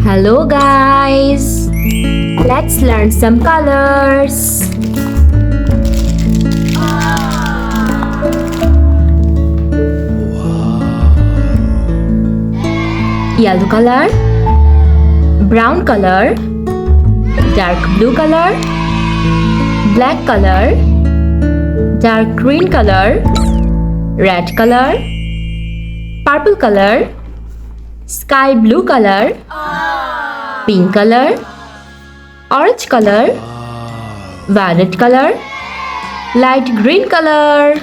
Hello guys! Let's learn some colors. Yellow color, brown color, dark blue color, black color, dark green color, red color, purple color, sky blue color, pink color, orange color, violet color, light green color.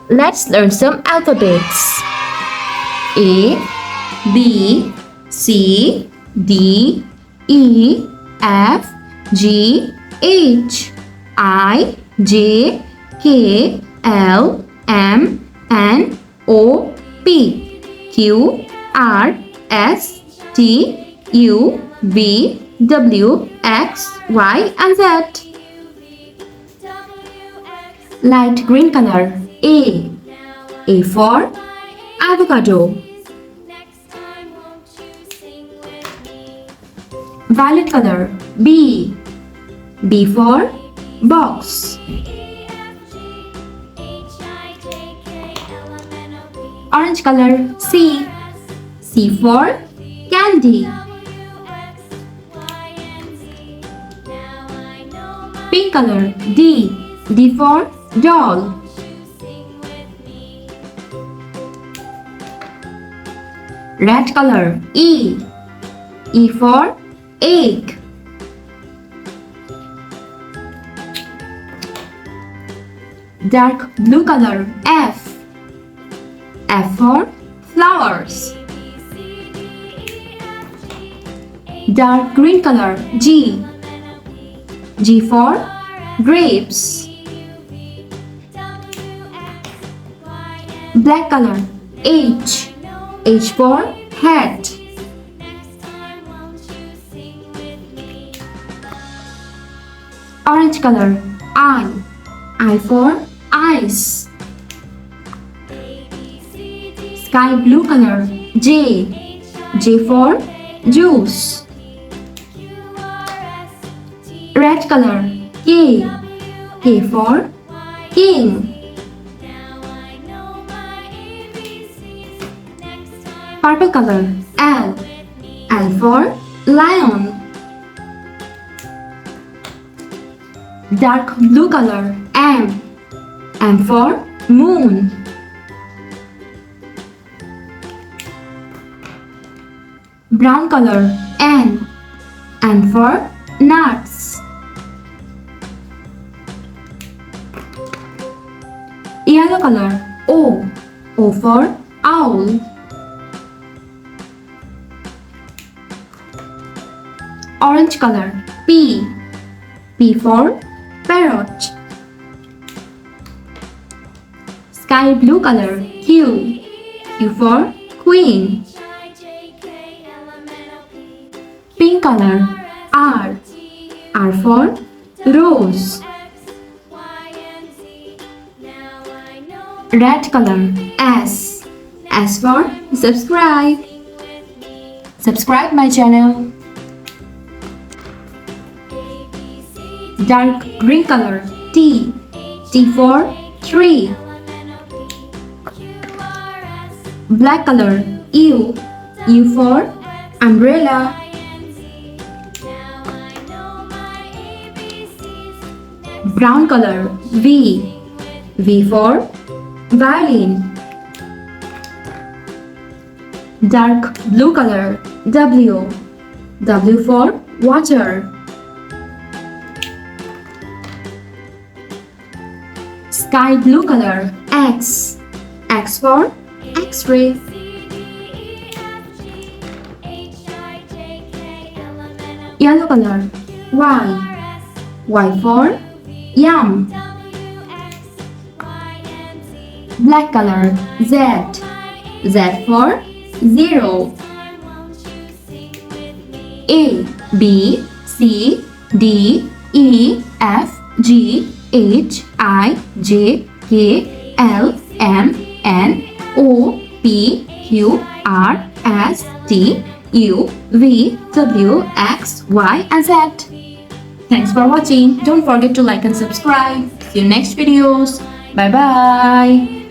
Let's learn some alphabets. A, B, C, D, E, F, G, H, I, J, K, L, M, N, O, P, Q, R, S, T, U, V, W, X, Y, and Z. Light green color. A for avocado. Violet color. B for box. Orange color. C for candy. Pink color. D for doll. Red color. E for egg. Dark blue color. F for flowers. Dark green color. G for grapes. Black color. H for hat. Orange color. I for ice. Sky blue color. J for juice. Red color. K for king. Purple color. L for lion. Dark blue color. M for moon. Brown color. N for nuts. Yellow color. O for owl. Orange color. P for parrot. Sky blue color. Q for queen. Pink color. R for rose. Red color. S for subscribe. Subscribe my channel. Dark green color. T for tree. Black color. U for umbrella. Brown color. V for violin. Dark blue color. W for water. Sky blue color. X for X-ray. Yellow color. Y for yum. Black color. Z for zero. A, B, C, D, E, F, G, H, I, J, K, L, M, N, O, P, Q, R, S, T, U, V, W, X, Y, and Z. Thanks for watching. Don't forget to like and subscribe. See you next videos. Bye bye.